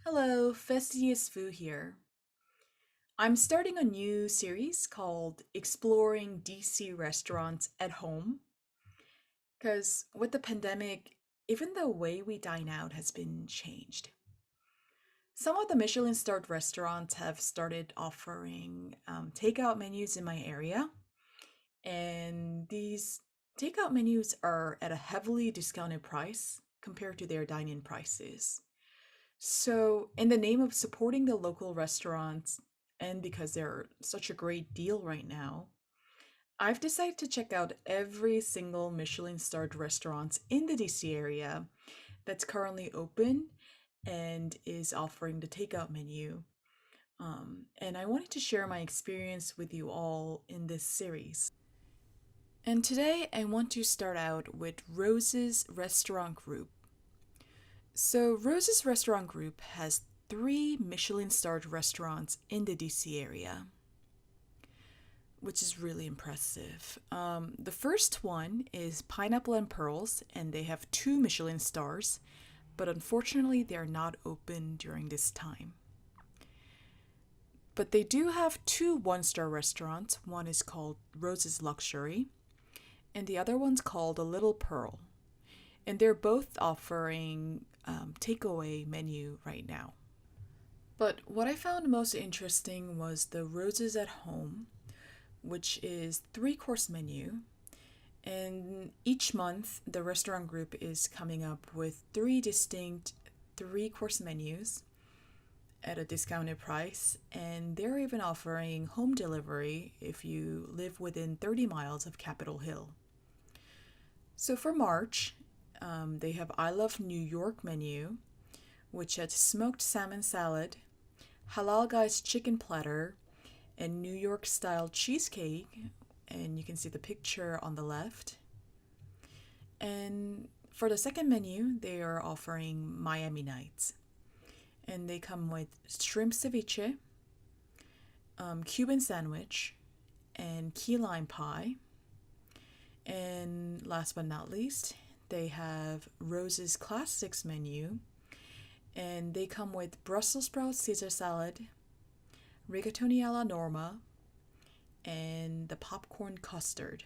Hello, Fastidious Foo here. I'm starting a new series called Exploring DC Restaurants at Home because with the pandemic, even the way we dine out has been changed. Some of the Michelin starred restaurants have started offering takeout menus in my area, and these takeout menus are at a heavily discounted price compared to their dine in prices. So, in the name of supporting the local restaurants, and because they're such a great deal right now, I've decided to check out every single Michelin starred restaurant in the DC area that's currently open and is offering the takeout menu. And I wanted to share my experience with you all in this series. And today I want to start out with Rose's Restaurant Group. So, Rose's Restaurant Group has three Michelin starred restaurants in the DC area, which is really impressive. The first one is Pineapple and Pearls, and they have two Michelin stars, but unfortunately, they are not open during this time. But they do have two one-star restaurants. One is called Rose's Luxury, and the other one's called A Little Pearl. And they're both offering takeaway menu right now. But what I found most interesting was the Roses at Home, which is three-course menu. And each month, the restaurant group is coming up with three distinct three-course menus at a discounted price. And they're even offering home delivery if you live within 30 miles of Capitol Hill. So for March, they have I Love New York menu, which has smoked salmon salad, Halal Guy's chicken platter, and New York style cheesecake. And you can see the picture on the left. And for the second menu, they are offering Miami Nights. And they come with shrimp ceviche, Cuban sandwich, and key lime pie. And last but not least, they have Rose's Classics menu, and they come with Brussels sprout Caesar salad, rigatoni alla norma, and the popcorn custard.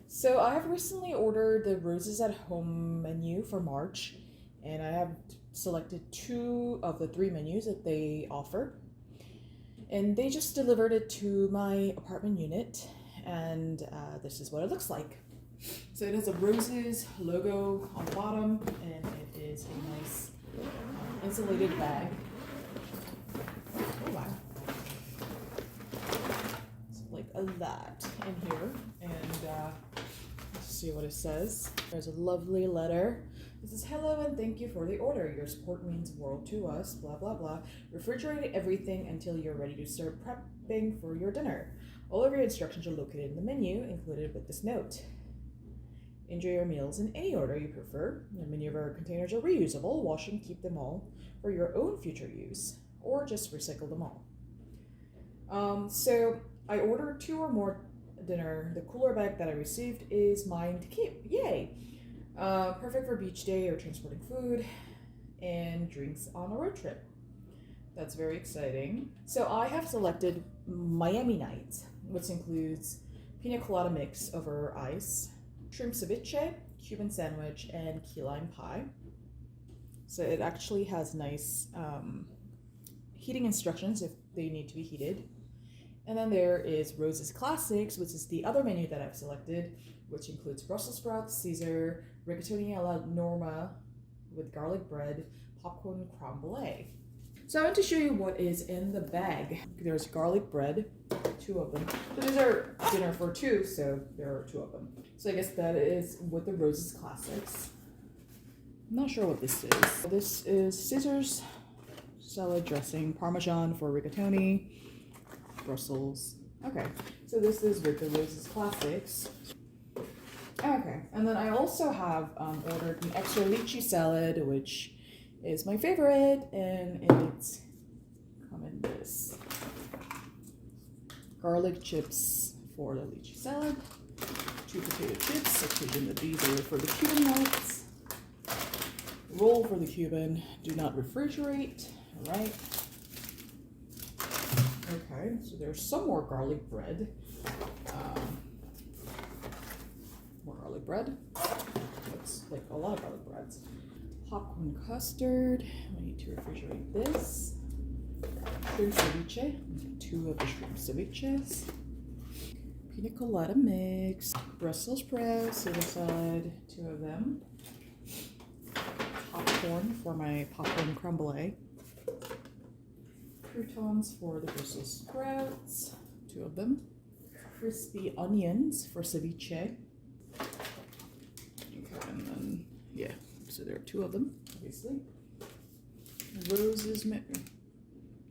So I have recently ordered the Roses at Home menu for March, and I have selected two of the three menus that they offer. And they just delivered it to my apartment unit, and this is what it looks like. So it has a Roses logo on the bottom, and it is a nice insulated bag. Oh wow. It's like a lot in here, and let's see what it says. There's a lovely letter. It says, "Hello and thank you for the order. Your support means the world to us, blah blah blah. Refrigerate everything until you're ready to start prepping for your dinner. All of your instructions are located in the menu, included with this note. Enjoy your meals in any order you prefer. Many of our containers are reusable. Wash and keep them all for your own future use, or just recycle them all." So I ordered two or more dinner. The cooler bag that I received is mine to keep. Yay! Perfect for beach day or transporting food and drinks on a road trip. That's very exciting. So I have selected Miami Nights, which includes pina colada mix over ice, shrimp ceviche, Cuban sandwich, and key lime pie. So it actually has nice heating instructions if they need to be heated. And then there is Rose's Classics, which is the other menu that I've selected, which includes Brussels sprouts, Caesar, rigatoni alla norma with garlic bread, popcorn creme brulee. So I want to show you what is in the bag. There's garlic bread, two of them. So these are dinner for two, so there are two of them. So I guess that is with the Rose's Classics. I'm not sure what this is. This is Caesar's salad dressing, Parmesan for rigatoni, Brussels. Okay, so this is with the Rose's Classics. Okay, and then I also have ordered an extra lychee salad, which is my favorite, and it's come in this. Garlic chips for the lychee salad, two potato chips, I presume that these are for the Cuban nuts, Roll for the Cuban. Do not refrigerate. All right. Okay, so there's some more garlic bread. More garlic bread. Looks like a lot of garlic breads. Popcorn custard. We need to refrigerate this. Shrimp ceviche. 2 of the shrimp ceviches. Pina colada mix. Brussels sprouts, Caesar salad, 2 of them. Popcorn for my popcorn crumble. Croutons for the Brussels sprouts, 2 of them. Crispy onions for ceviche. Okay, and then, yeah, so there are 2 of them, obviously.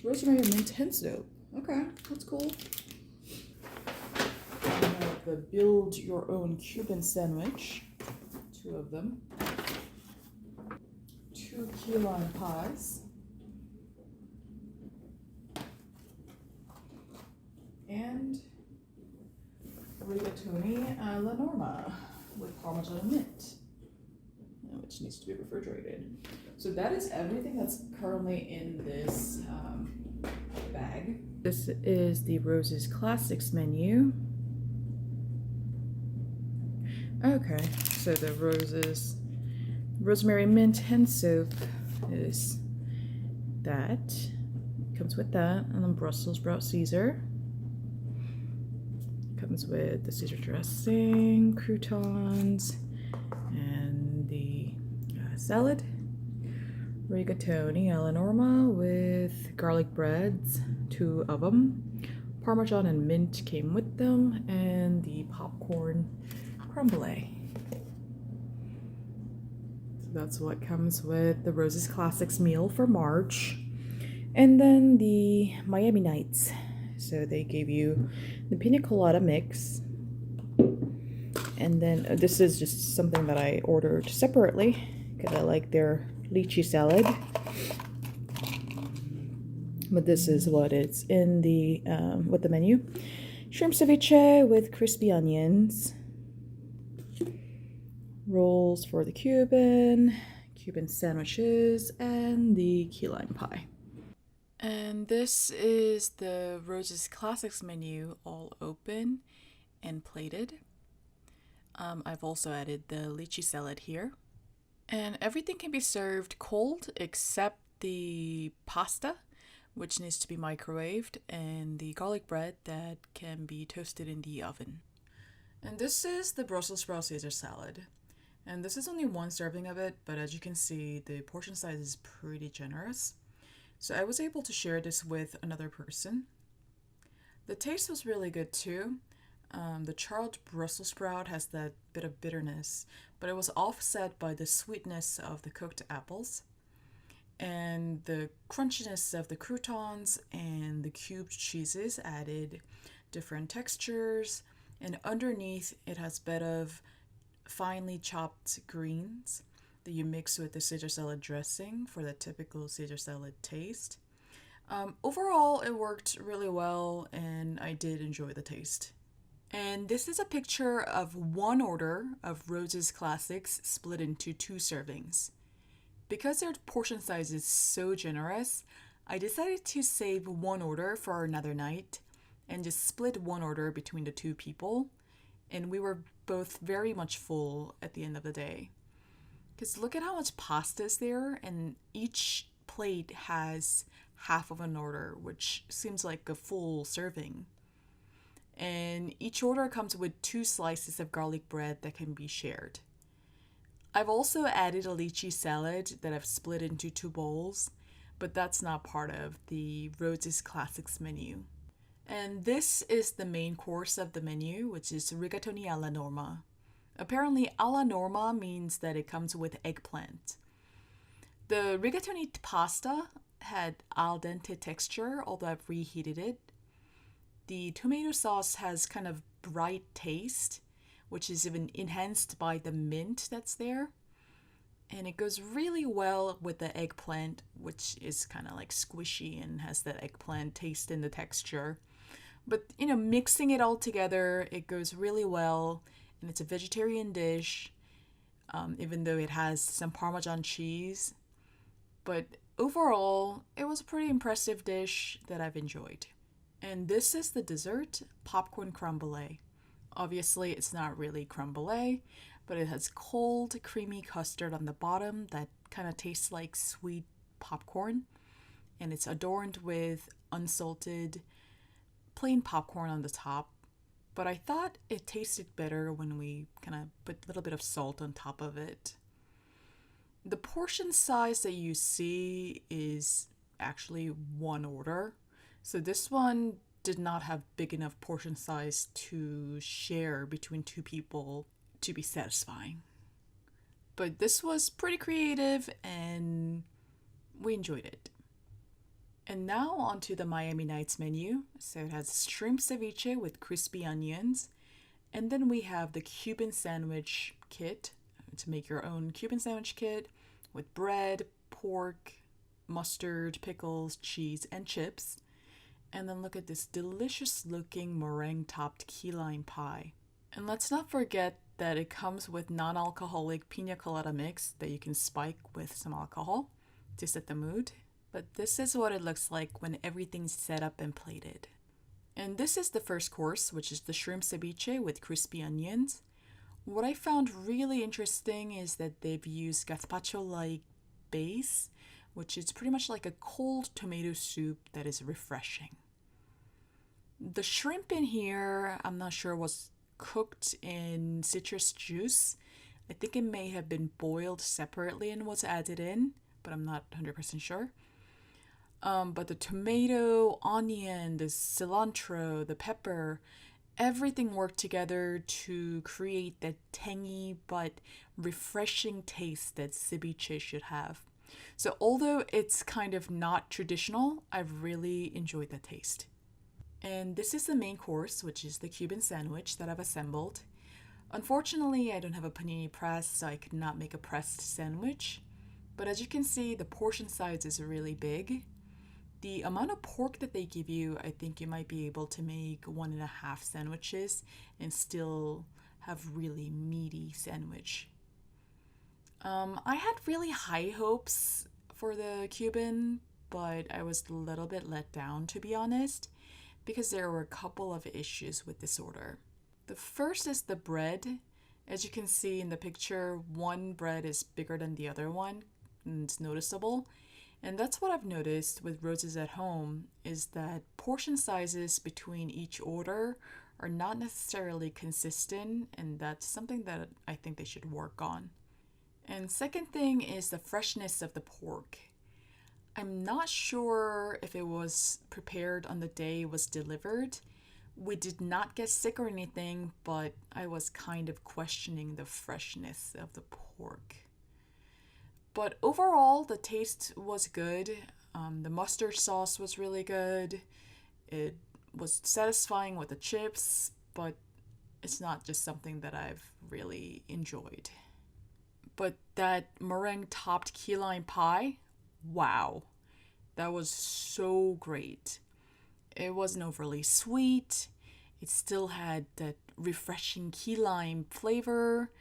Rosemary and mint hen soap. Okay, that's cool. The build your own Cuban sandwich, 2 of them. 2 key lime pies. And rigatoni alla norma with Parmesan and mint, which needs to be refrigerated. So that is everything that's currently in this bag. This is the Rose's Classics menu. Okay, so the rosemary mint hen soup is that. Comes with that, and then Brussels sprout Caesar. Comes with the Caesar dressing, croutons, and the salad. Rigatoni alla norma with garlic breads, 2 of them. Parmesan and mint came with them, and the popcorn crumble. So that's what comes with the Rose's Classics meal for March. And then the Miami Nights. So they gave you the pina colada mix. And then this is just something that I ordered separately because I like their lychee salad. But this is what it's in the with the menu. Shrimp ceviche with crispy onions. Rolls for the Cuban sandwiches, and the key lime pie. And this is the Rose's Classics menu, all open and plated. I've also added the lychee salad here. And everything can be served cold except the pasta, which needs to be microwaved, and the garlic bread that can be toasted in the oven. And this is the Brussels sprout Caesar salad. And this is only 1 serving of it, but as you can see, the portion size is pretty generous. So I was able to share this with another person. The taste was really good too. The charred Brussels sprout has that bit of bitterness, but it was offset by the sweetness of the cooked apples and the crunchiness of the croutons, and the cubed cheeses added different textures, and underneath it has a bit of finely chopped greens that you mix with the Caesar salad dressing for the typical Caesar salad taste. Overall, it worked really well, and I did enjoy the taste. And this is a picture of 1 order of Rose's Classics split into 2 servings. Because their portion size is so generous, I decided to save 1 order for another night and just split 1 order between the 2 people. And we were both very much full at the end of the day. Because look at how much pasta is there, and each plate has half of an order, which seems like a full serving. And each order comes with 2 slices of garlic bread that can be shared. I've also added a lychee salad that I've split into 2 bowls, but that's not part of the Rose's Classics menu. And this is the main course of the menu, which is rigatoni alla norma. Apparently, alla norma means that it comes with eggplant. The rigatoni pasta had al dente texture, although I've reheated it. The tomato sauce has kind of bright taste, which is even enhanced by the mint that's there. And it goes really well with the eggplant, which is kind of like squishy and has that eggplant taste in the texture. But, mixing it all together, it goes really well, and it's a vegetarian dish. even though it has some Parmesan cheese. But overall, it was a pretty impressive dish that I've enjoyed. And this is the dessert, popcorn creme brulee. Obviously, it's not really creme brulee, but it has cold, creamy custard on the bottom that kind of tastes like sweet popcorn. And it's adorned with unsalted, plain popcorn on the top. But I thought it tasted better when we kind of put a little bit of salt on top of it. The portion size that you see is actually one order. So this one did not have big enough portion size to share between two people to be satisfying. But this was pretty creative and we enjoyed it. And now onto the Miami Nights menu. So it has shrimp ceviche with crispy onions. And then we have the Cuban sandwich kit to make your own Cuban sandwich kit with bread, pork, mustard, pickles, cheese, and chips. And then look at this delicious looking meringue topped key lime pie. And let's not forget that it comes with non-alcoholic pina colada mix that you can spike with some alcohol to set the mood. But this is what it looks like when everything's set up and plated. And this is the first course, which is the shrimp ceviche with crispy onions. What I found really interesting is that they've used gazpacho-like base, which is pretty much like a cold tomato soup that is refreshing. The shrimp in here, I'm not sure, was cooked in citrus juice. I think it may have been boiled separately and was added in, but I'm not 100% sure. But the tomato, onion, the cilantro, the pepper, everything worked together to create that tangy but refreshing taste that ceviche should have. So although it's kind of not traditional, I've really enjoyed the taste. And this is the main course, which is the Cuban sandwich that I've assembled. Unfortunately, I don't have a panini press, so I could not make a pressed sandwich. But as you can see, the portion size is really big. The amount of pork that they give you, I think you might be able to make 1.5 sandwiches and still have really meaty sandwich. I had really high hopes for the Cuban, but I was a little bit let down, to be honest, because there were a couple of issues with this order. The first is the bread. As you can see in the picture, one bread is bigger than the other one, and it's noticeable. And that's what I've noticed with Roses at Home, is that portion sizes between each order are not necessarily consistent, and that's something that I think they should work on. And second thing is the freshness of the pork. I'm not sure if it was prepared on the day it was delivered. We did not get sick or anything, but I was kind of questioning the freshness of the pork. But overall, the taste was good. The mustard sauce was really good. It was satisfying with the chips, but it's not just something that I've really enjoyed. But that meringue topped key lime pie, wow, that was so great. It wasn't overly sweet. It still had that refreshing key lime flavor.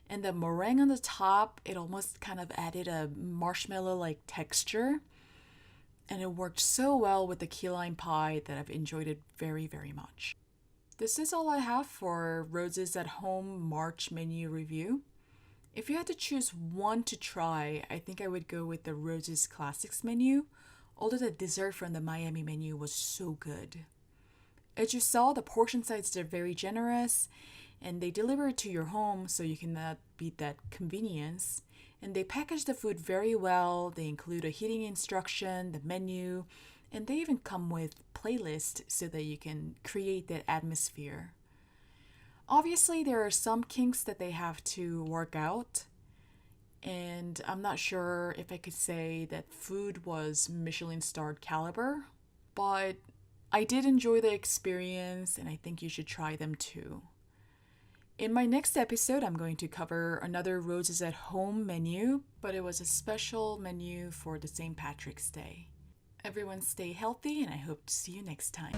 And the meringue on the top, it almost kind of added a marshmallow-like texture. And it worked so well with the key lime pie that I've enjoyed it very, very much. This is all I have for Roses at Home March menu review. If you had to choose one to try, I think I would go with the Roses Classics menu, although the dessert from the Miami menu was so good. As you saw, the portion sizes are very generous, and they deliver it to your home so you cannot beat that convenience. And they package the food very well. They include a heating instruction, the menu, and they even come with playlists so that you can create that atmosphere. Obviously, there are some kinks that they have to work out, and I'm not sure if I could say that food was Michelin starred caliber, but I did enjoy the experience, and I think you should try them too. In my next episode, I'm going to cover another Roses at Home menu, but it was a special menu for the St. Patrick's Day. Everyone stay healthy, and I hope to see you next time.